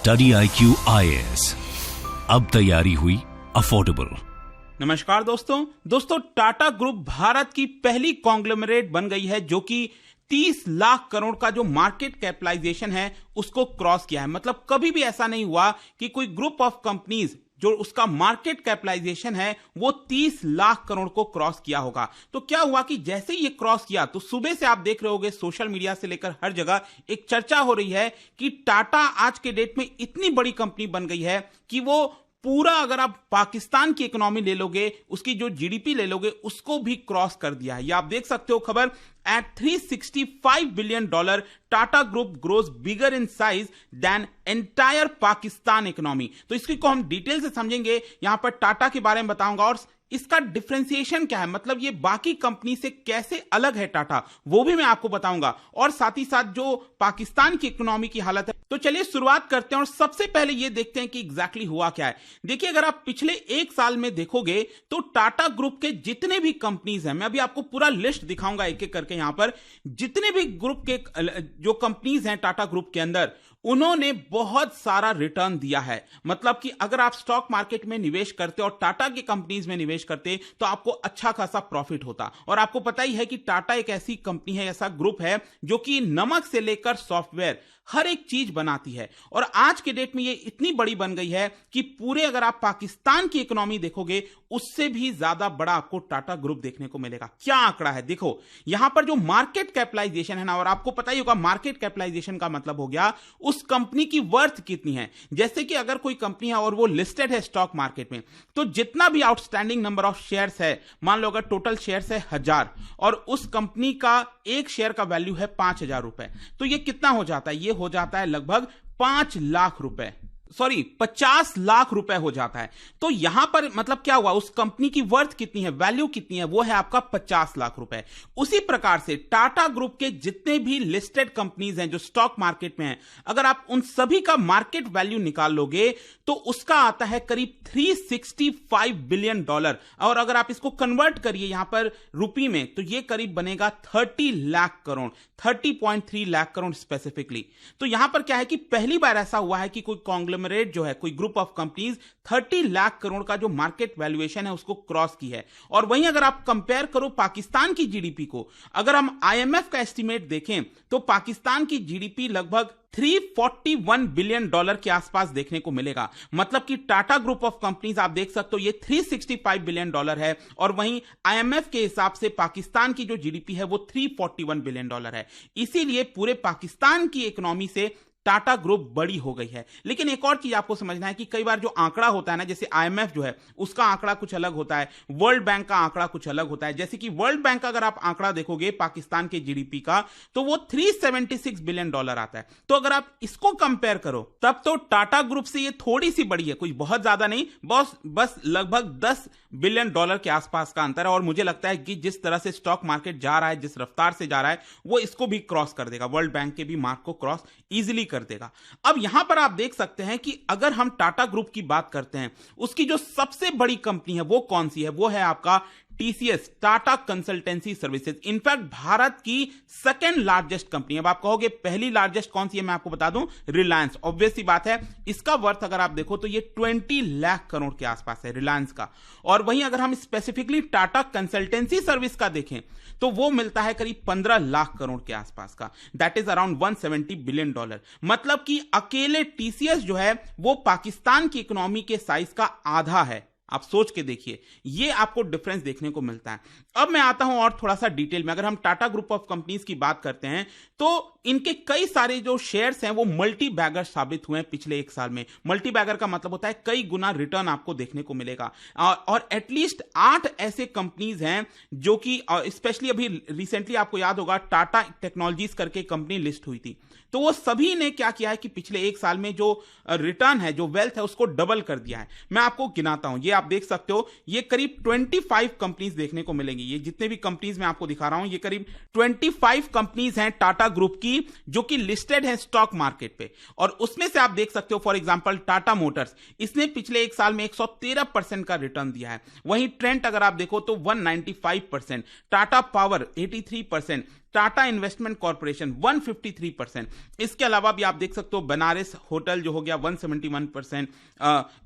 Study IQ IAS, अब तैयारी हुई अफोर्डेबल। नमस्कार दोस्तों टाटा ग्रुप भारत की पहली कॉन्ग्लोमरेट बन गई है जो कि 30 लाख करोड़ का जो मार्केट कैपिटलाइजेशन है उसको क्रॉस किया है। मतलब कभी भी ऐसा नहीं हुआ कि कोई ग्रुप ऑफ कंपनीज जो उसका मार्केट कैपिटलाइजेशन है वो 30 लाख करोड़ को क्रॉस किया होगा। तो क्या हुआ कि जैसे ही ये क्रॉस किया तो सुबह से आप देख रहे होगे सोशल मीडिया से लेकर हर जगह एक चर्चा हो रही है कि टाटा आज के डेट में इतनी बड़ी कंपनी बन गई है कि वो पूरा, अगर आप पाकिस्तान की इकोनॉमी ले लोगे, उसकी जो जीडीपी ले लोगे, उसको भी क्रॉस कर दिया है। ये आप देख सकते हो खबर, at $365 billion Tata group grows bigger in size than entire Pakistan economy. तो इसकी को हम डिटेल से समझेंगे, यहां पर टाटा के बारे में बताऊंगा और इसका डिफरेंशिएशन क्या है, मतलब ये बाकी कंपनी से कैसे अलग है टाटा, वो भी मैं आपको बताऊंगा, और साथ ही साथ जो पाकिस्तान की इकोनॉमी की हालत है। तो चलिए शुरुआत करते हैं और सबसे पहले ये देखते हैं कि एग्जैक्टली हुआ क्या है। देखिए, अगर आप पिछले एक साल में देखोगे तो टाटा ग्रुप के जितने भी कंपनीज हैं, मैं अभी आपको पूरा लिस्ट दिखाऊंगा एक एक करके, यहां पर जितने भी ग्रुप के जो कंपनीज हैं टाटा ग्रुप के अंदर, उन्होंने बहुत सारा रिटर्न दिया है। मतलब कि अगर आप स्टॉक मार्केट में निवेश करते और टाटा की कंपनीज में निवेश करते तो आपको अच्छा खासा प्रॉफिट होता। और आपको पता ही है कि टाटा एक ऐसी कंपनी है, ऐसा ग्रुप है जो कि नमक से लेकर सॉफ्टवेयर हर एक चीज बनाती है। और आज के डेट में ये इतनी बड़ी बन गई है कि पूरे, अगर आप पाकिस्तान की इकोनॉमी देखोगे, उससे भी ज्यादा बड़ा आपको टाटा ग्रुप देखने को मिलेगा। क्या आंकड़ा है देखो, यहां पर जो मार्केट कैपिटलाइजेशन है ना, और आपको पता ही होगा मार्केट कैपिटलाइजेशन का मतलब हो गया उस कंपनी की वर्थ कितनी है। जैसे कि अगर कोई कंपनी है और वो लिस्टेड है स्टॉक मार्केट में, तो जितना भी आउटस्टैंडिंग नंबर ऑफ शेयर्स है, मान लो अगर टोटल शेयर्स है 1000 और उस कंपनी का एक शेयर का वैल्यू है 5000 रुपए, तो ये कितना हो जाता है? ये हो जाता है लगभग 5 लाख रुपए, 50 लाख रुपए हो जाता है। तो यहां पर मतलब क्या हुआ, उस कंपनी की वर्थ कितनी है, वैल्यू कितनी है, वो है आपका 50 लाख रुपए। उसी प्रकार से टाटा ग्रुप के जितने भी लिस्टेड कंपनीज हैं जो स्टॉक मार्केट में हैं, अगर आप उन सभी का मार्केट वैल्यू निकाल लोगे तो उसका आता है करीब $365 बिलियन। और अगर आप इसको कन्वर्ट करिए यहां पर रुपये में, तो ये करीब बनेगा 30 लाख करोड़, 30.3 लाख करोड़ स्पेसिफिकली। तो यहां पर क्या है कि पहली बार ऐसा हुआ है कि कोई कॉन्ग्लोमरेट जो है, कोई group of companies 30 lakh crore का जो मार्केट वैल्यूएशन है उसको क्रॉस की है। और वहीं अगर आप कंपेयर करो पाकिस्तान की जीडीपी को, अगर हम IMF का एस्टीमेट देखें तो पाकिस्तान की जीडीपी लगभग $341 बिलियन के आसपास देखने को मिलेगा। मतलब कि टाटा ग्रुप ऑफ कंपनीज आप देख सकते हो ये $365 बिलियन है, और वहीं IMF के हिसाब से पाकिस्तान की जो जीडीपी है वो $341 बिलियन है। इसीलिए पूरे पाकिस्तान की इकोनॉमी से टाटा ग्रुप बड़ी हो गई है। लेकिन एक और चीज आपको समझना है कि कई बार जो आंकड़ा होता है ना, जैसे IMF जो है उसका आंकड़ा कुछ अलग होता है, वर्ल्ड बैंक का आंकड़ा कुछ अलग होता है। जैसे कि वर्ल्ड बैंक का अगर आप आंकड़ा देखोगे पाकिस्तान के जीडीपी का, तो वो $376 बिलियन आता है। तो अगर आप इसको कंपेयर करो तब तो टाटा ग्रुप से ये थोड़ी सी बड़ी है, कुछ बहुत ज्यादा नहीं, बस लगभग $10 बिलियन के आसपास का अंतर है। और मुझे लगता है कि जिस तरह से स्टॉक मार्केट जा रहा है, जिस रफ्तार से जा रहा है, वो इसको भी क्रॉस कर देगा, वर्ल्ड बैंक के भी मार्क को क्रॉस इजीली कर देगा। अब यहां पर आप देख सकते हैं कि अगर हम टाटा ग्रुप की बात करते हैं, उसकी जो सबसे बड़ी कंपनी है वो कौन सी है, वो है आपका TCS, Tata consultancy services. In fact Bharat की सेकेंड लार्जेस्ट कंपनी। अब आप कहोगे पहली लार्जेस्ट कौन सी है, मैं आपको बता दूं, रिलायंस। ऑब्वियस सी बात है, इसका वर्थ अगर आप देखो तो ये 20 लाख करोड़ के आसपास है रिलायंस का। और वहीं अगर हम स्पेसिफिकली टाटा कंसल्टेंसी सर्विस का देखें तो वो मिलता है करीब 15 लाख करोड़ के आसपास का, दैट इज अराउंड $170 बिलियन। मतलब कि अकेले TCS जो है वो पाकिस्तान की इकोनॉमी के साइज का आधा है। आप सोच के देखिए, ये आपको डिफरेंस देखने को मिलता है। अब मैं आता हूं और थोड़ा सा डिटेल में। अगर हम टाटा ग्रुप ऑफ कंपनीज की बात करते हैं तो इनके कई सारे जो शेयर्स हैं वो मल्टी बैगर साबित हुए हैं पिछले एक साल में। मल्टी बैगर का मतलब होता है कई गुना रिटर्न आपको देखने को मिलेगा। और एटलीस्ट 8 ऐसे कंपनीज हैं जो कि स्पेशली अभी रिसेंटली आपको याद होगा टाटा टेक्नोलॉजीज करके कंपनी लिस्ट हुई थी, तो वो सभी ने क्या किया है कि पिछले एक साल में जो रिटर्न है, जो वेल्थ है, उसको डबल कर दिया है। मैं आपको गिनाता हूं, ये आप देख सकते हो, ये करीब 25 कंपनीज देखने को मिलेंगी। ये जितने भी कंपनीज मैं आपको दिखा रहा हूं, ये करीब 25 कंपनीज हैं टाटा ग्रुप की जो कि लिस्टेड है स्टॉक मार्केट पे। और उसमें से आप देख सकते हो फॉर एग्जांपल टाटा मोटर्स, इसने पिछले एक साल में 113% का रिटर्न दिया है। वहीं ट्रेंट अगर आप देखो तो 195%, Tata power 83%, Tata investment corporation 153%। इसके अलावा भी आप देख सकते हो बनारस होटल जो हो गया 171%,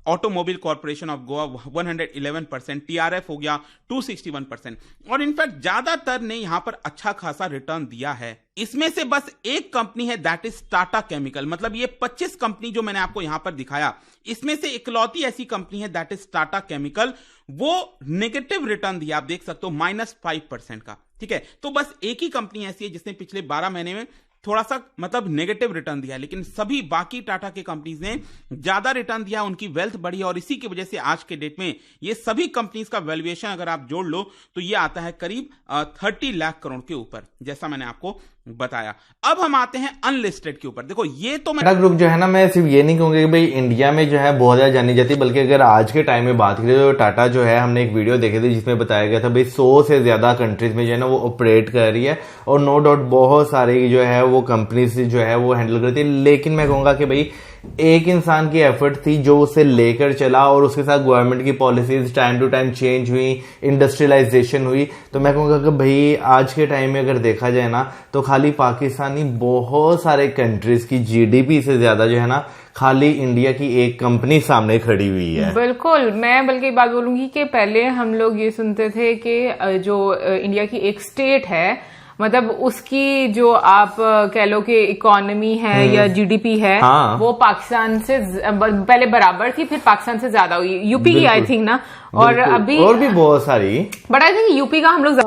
automobile corporation of Goa 111%, TRF हो गया 261%। और इनफैक्ट ज्यादातर ने यहां पर अच्छा खासा रिटर्न दिया है। इसमें से बस एक कंपनी है, दैट इज टाटा केमिकल। मतलब ये 25 कंपनी जो मैंने आपको यहां पर दिखाया, इसमें से इकलौती ऐसी कंपनी है दैट इज टाटा केमिकल, वो नेगेटिव रिटर्न दिया, आप देख सकते हो -5% का। ठीक है, तो बस एक ही कंपनी ऐसी है जिसने पिछले 12 महीने में थोड़ा सा मतलब नेगेटिव रिटर्न दिया, लेकिन सभी बाकी टाटा के कंपनीज ने ज्यादा रिटर्न दिया, उनकी वेल्थ बढ़ी, और इसी की वजह से आज के डेट में ये सभी कंपनीज का वैल्यूएशन अगर आप जोड़ लो तो ये आता है करीब 30 लाख करोड़ के ऊपर, जैसा मैंने आपको बताया। अब हम आते हैं अनलिस्टेड के ऊपर। देखो ये तो टाटा ग्रुप जो है ना, मैं सिर्फ ये नहीं कहूंगा कि भाई इंडिया में जो है बहुत ज्यादा जानी जाती, बल्कि अगर आज के टाइम में बात करें तो टाटा जो है, हमने एक वीडियो देखे थे जिसमें बताया गया था भाई 100 से ज्यादा कंट्रीज में जो है ना वो ऑपरेट कर रही है, और नो डाउट बहुत सारे जो है वो कंपनीज जो है वो हैंडल करती है। लेकिन मैं कहूंगा कि भाई एक इंसान की एफर्ट थी जो उसे लेकर चला, और उसके साथ गवर्नमेंट की policies time to time change हुई, इंडस्ट्रियलाइजेशन हुई। तो मैं कहूंगा कि भाई आज के टाइम में अगर देखा जाए ना, तो खाली पाकिस्तानी बहुत सारे कंट्रीज की जीडीपी से ज्यादा जो है ना खाली इंडिया की एक कंपनी सामने खड़ी हुई है। बिल्कुल, मैं बल्कि बात बोलूंगी कि पहले हम लोग ये सुनते थे कि जो इंडिया की एक स्टेट है, मतलब उसकी जो आप कह लो कि इकोनॉमी है या जीडीपी है, हाँ। वो पाकिस्तान से पहले बराबर थी, फिर पाकिस्तान से ज्यादा हुई, यूपी की आई थिंक ना, और अभी और भी बहुत सारी, बट आई थिंक यूपी का हम लोग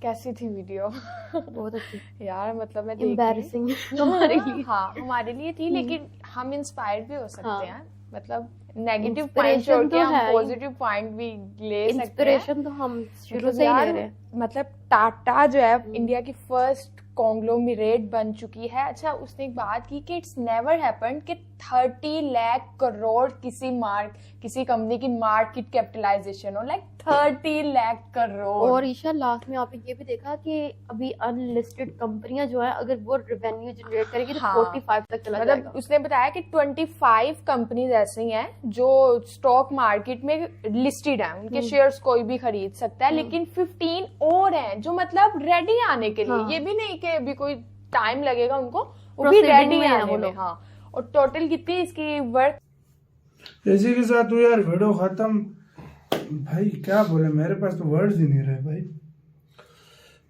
कैसी थी वीडियो? बहुत अच्छी यार मतलब मैं एम्बैरेसिंग हमारे लिए। हाँ हमारे लिए थी, लेकिन हम इंस्पायर्ड भी हो सकते हैं। मतलब नेगेटिव पॉइंट इंस्पिरेशन छोड़ के तो हम है, पॉजिटिव पॉइंट भी ले सकते हैं। इंस्पिरेशन तो हम शुरू से ही ले रहे हैं। मतलब टाटा जो है इंडिया की फर्स्ट कॉन्ग्लोमरेट बन चुकी है। अच्छा, उसने एक बात की कि इट्स नेवर हैपेंड कि 30 लाख करोड़ किसी कंपनी की मार्केट कैपिटलाइजेशन हो, लाइक 30 लाख करोड़। और ईशा लास्ट में आपने ये भी देखा कि अभी अनलिस्टेड कंपनियां जो है, अगर वो रेवेन्यू जनरेट करेगी तो 45 तक चला जाएगा। मतलब उसने बताया कि 25 कंपनीज ऐसी हैं जो स्टॉक मार्केट में लिस्टेड हैं, उनके शेयर्स कोई भी खरीद सकता है, लेकिन 15 और हैं जो मतलब रेडी आने के लिए, ये भी नहीं कि अभी कोई टाइम लगेगा उनको, वो भी रेडी आने में। हाँ, और टोटल कितनी इसकी वर्थ? इसी के साथ तो यार वीडियो खत्म। भाई क्या बोले, मेरे पास तो वर्ड्स ही नहीं रहे भाई।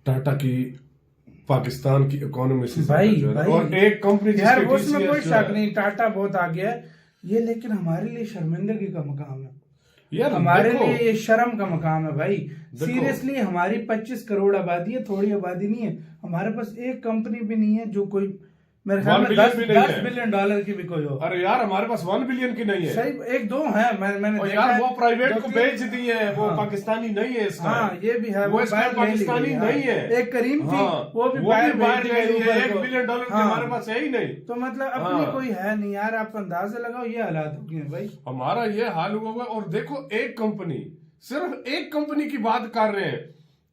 टाटा की पाकिस्तान की इकोनॉमी से भाई और एक कंपनी यार उसमें कोई शक नहीं, टाटा बहुत आगे है ये, लेकिन हमारे लिए शर्मिंदगी का मकाम है यार, हमारे लिए ये शर्म का मकाम है भाई। सीरियसली, हमारी 25 करोड़ आबादी है, थोड़ी आबादी नहीं है। हमारे पास एक कंपनी भी नहीं है जो कोई मेरे ख्याल में 10 बिलियन डॉलर की भी कोई हो। अरे यार हमारे पास 1 बिलियन की नहीं है। सही, एक दो है, मैंने देखा यार वो प्राइवेट को बेच दी है, वो पाकिस्तानी नहीं है इसका। हाँ ये भी है, वो इसका पाकिस्तानी नहीं है। एक करीम थी, वो भी बाहर ले ली है, 1 बिलियन डॉलर की हमारे पास है ही नहीं। तो मतलब अपनी कोई है नहीं यार, आप अंदाजा लगाओ ये हालात हो गए भाई। हमारा ये हाल हुआ हुआ। और देखो एक कंपनी, सिर्फ एक कंपनी की बात कर रहे हैं,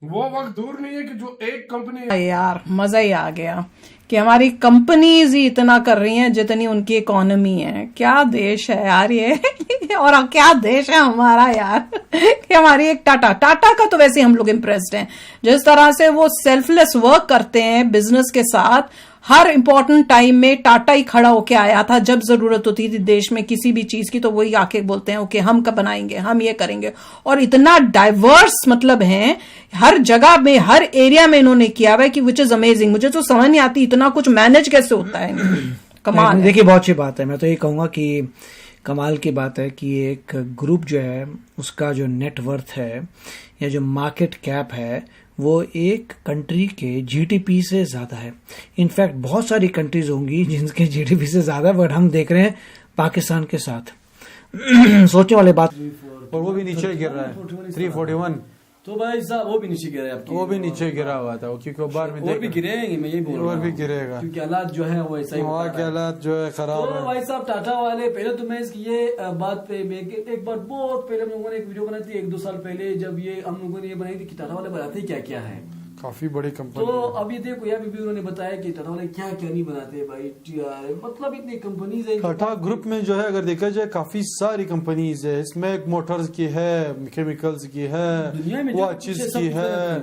वो वक्त दूर नहीं है कि जो एक कंपनी। यार मजा ही आ गया कि हमारी कंपनीज ही इतना कर रही हैं जितनी उनकी इकोनॉमी है। क्या देश है यार ये और क्या देश है हमारा यार कि हमारी एक टाटा का तो वैसे हम लोग इम्प्रेस्ड हैं, जिस तरह से वो सेल्फलेस वर्क करते हैं बिजनेस के साथ। हर इंपॉर्टेंट टाइम में टाटा ही खड़ा होके आया था, जब जरूरत होती थी देश में किसी भी चीज की तो वही आके बोलते हैं ओके हम कब बनाएंगे, हम ये करेंगे। और इतना डाइवर्स मतलब है, हर जगह में हर एरिया में इन्होंने किया हुआ है कि विच इज अमेजिंग। मुझे तो समझ नहीं आती इतना कुछ मैनेज कैसे होता है, कमाल। देखिए बहुत अच्छी बात है, मैं तो ये कहूंगा कि कमाल की बात है कि एक ग्रुप जो है उसका जो नेटवर्थ है या जो मार्केट कैप है वो एक कंट्री के जीडीपी से ज्यादा है। इनफैक्ट बहुत सारी कंट्रीज होंगी जिनके जीडीपी से ज्यादा, बट हम देख रहे हैं पाकिस्तान के साथ सोचने वाली बात। और वो भी नीचे गिर रहा है 341, तो भाई साहब वो भी नीचे गिरा है आपकी, वो भी नीचे गिरा हुआ था क्योंकि बार में और भी गिरेंगे, मैं यही बोल रहा हूँ, और भी गिरेगा क्योंकि हालात जो है वो ऐसा ही वहाँ के हालात जो है खराब है। भाई साहब टाटा वाले, पहले तो मैं इसकी ये बात पे एक बार बहुत पहले हम लोगों ने एक वीडियो बनाई थी 1-2 साल पहले, जब ये हम लोगों ने ये बनाई थी कि टाटा वाले बनाते क्या क्या है, काफी बड़ी कंपनी। तो अभी देखो यार भी उन्होंने बताया कि टाटा वाले क्या क्या नहीं बनाते भाई, मतलब इतनी कंपनीज है टाटा ग्रुप में जो है अगर देखा जाए काफी सारी कंपनीज है, इसमें मोटर्स की है, केमिकल्स की है, वॉचेस की है,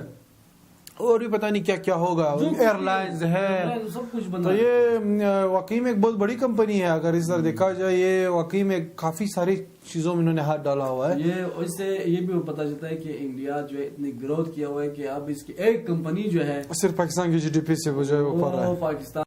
और भी पता नहीं क्या क्या होगा, एयरलाइंस है, सब कुछ बन तो ये वाकई में एक बहुत बड़ी कंपनी है। अगर इस तरह देखा जाए ये वाकई में काफी सारी चीजों में इन्होंने हाथ डाला हुआ है। ये इससे ये भी पता चलता है कि इंडिया जो है इतनी ग्रोथ किया हुआ है कि अब इसकी एक कंपनी जो है सिर्फ पाकिस्तान की GDP से जो है वो पाकिस्तान